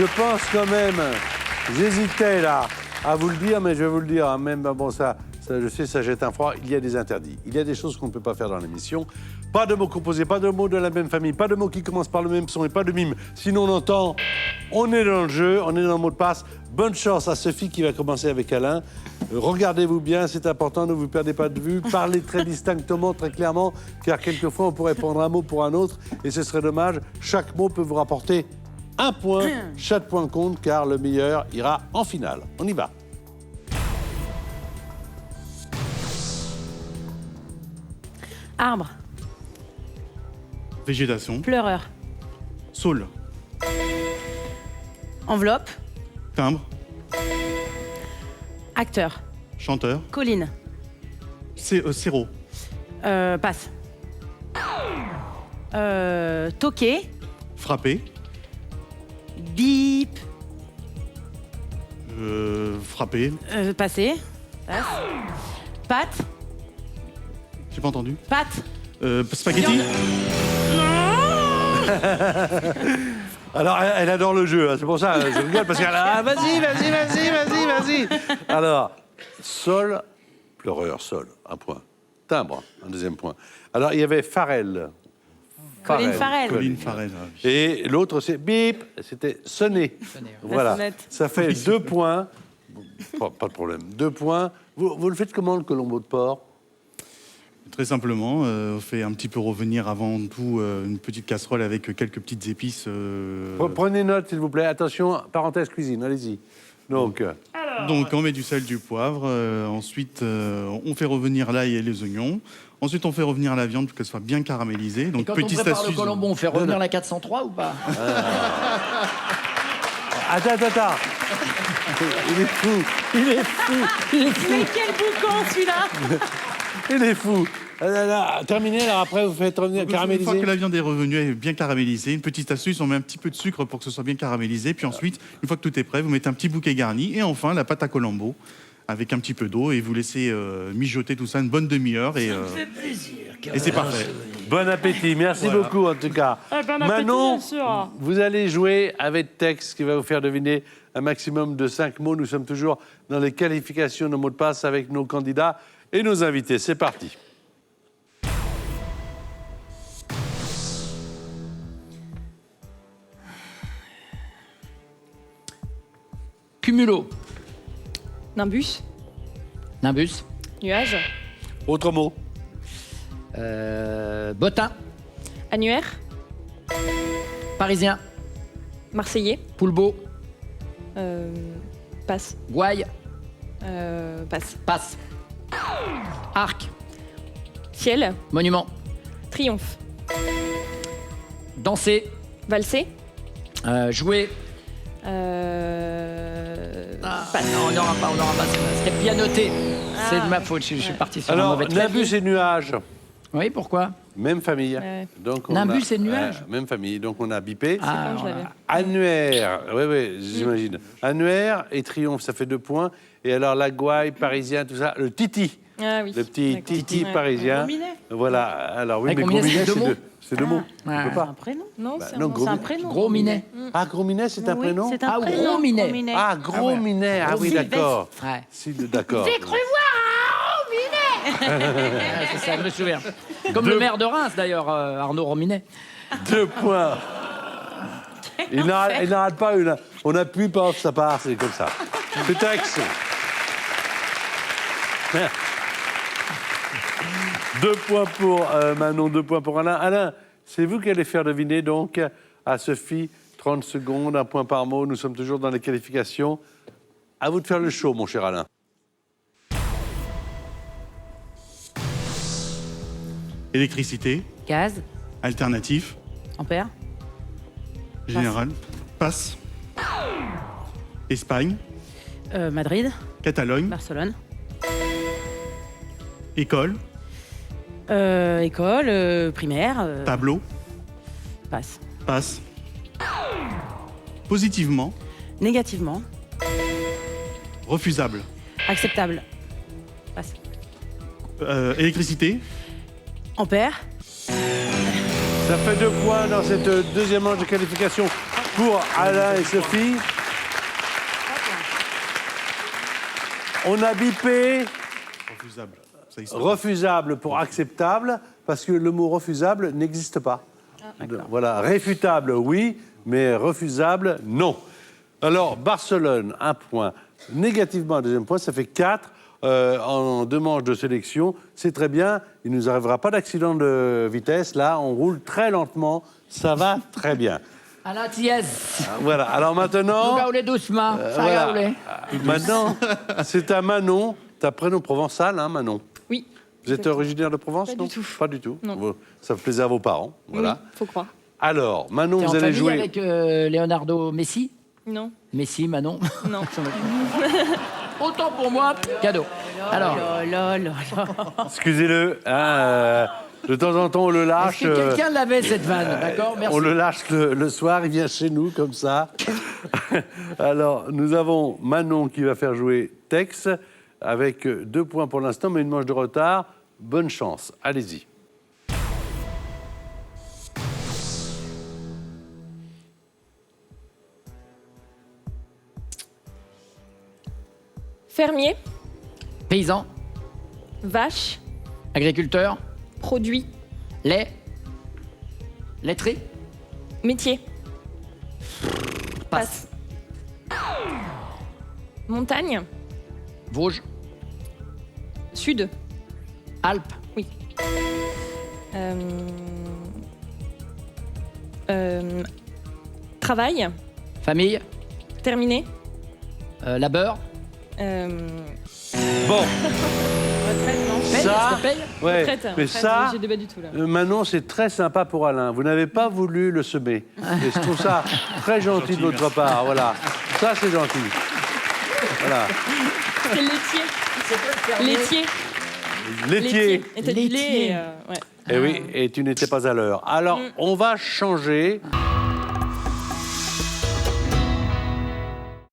Je pense quand même, j'hésitais là à vous le dire, mais je vais vous le dire, hein, même, bon, ça, je sais, ça jette un froid, il y a des interdits. Il y a des choses qu'on ne peut pas faire dans l'émission. Pas de mots composés, pas de mots de la même famille, pas de mots qui commencent par le même son et pas de mime. Sinon, on entend, on est dans le jeu, on est dans le mot de passe. Bonne chance à Sophie qui va commencer avec Alain. Regardez-vous bien, c'est important, ne vous perdez pas de vue. Parlez très distinctement, très clairement, car quelquefois, on pourrait prendre un mot pour un autre et ce serait dommage. Chaque mot peut vous rapporter un point. Chaque point compte, car le meilleur ira en finale. On y va. Arbre. Végétation. Pleureur. Saule. Enveloppe. Timbre. Acteur. Chanteur. Colline. Sirop. Passe. Toqué. Frappé. Bip. Frappé. Passé. Passe. Pâte. J'ai pas entendu. Pâte. Spaghetti. Alors, elle adore le jeu, hein, c'est pour ça, je rigole, parce qu'elle a... Ah, vas-y. Alors, sol, pleureur, sol, un point. Timbre, un deuxième point. Alors, il y avait Farrell. Colline Farrell. Colline Farrell. Et l'autre, c'est bip, c'était sonner. Voilà, sonnette. ça fait 2 points. Bon, pas de problème, 2 points. Vous le faites comment, le colombo de porc? Très simplement, on fait un petit peu revenir avant tout une petite casserole avec quelques petites épices. Prenez note, s'il vous plaît. Attention, parenthèse cuisine, allez-y. Donc, on met du sel, du poivre. Ensuite, on fait revenir l'ail et les oignons. Ensuite, on fait revenir la viande pour qu'elle soit bien caramélisée. Donc, Et quand on prépare le colombo, on fait revenir la 403 ou pas? Attends. Il est fou. Mais quel boucan, celui-là! Il est fou. Terminé, alors après, vous faites revenir Une fois caraméliser. que la viande est revenue, elle est bien caramélisée. Une petite astuce, on met un petit peu de sucre pour que ce soit bien caramélisé. Puis ensuite, une fois que tout est prêt, vous mettez un petit bouquet garni. Et enfin, la pâte à colombo avec un petit peu d'eau. Et vous laissez mijoter tout ça une bonne demi-heure. Et c'est parfait. Bon appétit. Merci beaucoup, en tout cas. bon appétit, Manon, bien sûr. vous allez jouer avec texte qui va vous faire deviner un maximum de 5 mots. Nous sommes toujours dans les qualifications de mots de passe avec nos candidats et nos invités. C'est parti. Cumulo. Nimbus. Nimbus. Nuage. Autre mot. Bottin. Annuaire. Parisien. Marseillais. Poulbeau. Passe. Gouaille. Passe. Passe. Arc. Ciel. Monument. Triomphe. Danser. Valser. Jouer. Passe. Non, on n'aura pas. C'était bien noté. C'est de ma faute, je suis parti sur un Alors, mauvais Nimbus et nuage. Oui, pourquoi? Même famille. Ouais. Donc, on Nimbus a- et nuage. Même famille. Donc, on a bipé. Quand je l'avais. Annuaire, oui, j'imagine. Annuaire et triomphe, ça fait 2 points. Et alors, la gouaille, parisien, tout ça. Le titi, Ah oui. le petit D'accord. titi Ouais. parisien. Gros minet. Voilà, alors oui, Avec mais gros gros minet, minet, c'est c'est deux mots. 2. C'est 2 mots. Ouais. On peut pas. Un prénom? Non, Bah, c'est non, c'est un prénom. Gros minet. Ah, gros minet, c'est un Oui, prénom c'est un Ah, prénom. gros minet. Ah, gros minet. Ah oui, Sylvestre. d'accord. Ouais. D'accord. J'ai cru voir un gros minet. Ouais, c'est ça, je me souviens. Comme le maire de Reims, d'ailleurs, Arnaud Rominet. 2 points. Il n'arrête pas une. On appuie, paf, ça part, c'est comme ça. Le texte. 2 points pour Manon, 2 points pour Alain. Alain, c'est vous qui allez faire deviner donc à Sophie 30 secondes, 1 point par mot. Nous sommes toujours dans les qualifications. À vous de faire le show, mon cher Alain. Électricité. Gaz. Alternatif. Ampère. Général. Passe. Espagne. Madrid. Catalogne. Barcelone. École. École. Primaire. Tableau. Passe. Passe. Positivement. Négativement. Refusable. Acceptable. Passe. Électricité. Ampère. Ça fait 2 points dans cette deuxième manche de qualification pour Alain et Sophie. On a bipé Refusable. Ça existe. refusable pour acceptable, parce que le mot refusable n'existe pas. Voilà, réfutable, oui, mais refusable, non. Alors, Barcelone, 1 point. Négativement, un deuxième point, ça fait 4 en 2 manches de sélection. C'est très bien, il ne nous arrivera pas d'accident de vitesse. Là, on roule très lentement, ça va très bien. À la tièse. Voilà, alors maintenant... Nous gaulez doucement. Ça voilà. gaulez. Maintenant, c'est à Manon. T'as prénom provençal, hein, Manon? Oui. Vous êtes originaire de Provence? Pas non du tout. Pas du tout. Non. Ça fait plaisir à vos parents. Voilà. Oui, faut croire. Alors, Manon, T'es en vous allez famille jouer. avec Leonardo Messi. Non. Messi, Manon. Non. Autant pour moi, cadeau. Alors, Oh là là là. Excusez-le. Hein, de temps en temps, on le est-ce lâche. que quelqu'un l'avait cette vanne, d'accord? Merci. On le lâche le soir, il vient chez nous comme ça. Alors, nous avons Manon qui va faire jouer Tex avec 2 points pour l'instant, mais une manche de retard. Bonne chance. Allez-y. Fermier, Paysan, vache, agriculteur, produit, lait, lettré, métier. passe, Montagne, Vosges, sud. Alpes, Oui. Travail, famille, terminé. labeur, Bon, Retraite, non. paye, Ça- est-ce que paye ouais, Retraite, mais retraite, ça, j'ai débat du tout là. Manon, c'est très sympa pour Alain. Vous n'avez pas voulu le semer. Et je trouve ça très gentil de votre part. Voilà. Ça, c'est gentil. Voilà. C'est laitier. Laitier. Laitier. Et t'as dit lait. Laitier. Ouais. Eh oui, et tu n'étais pas à l'heure. Alors, on va changer.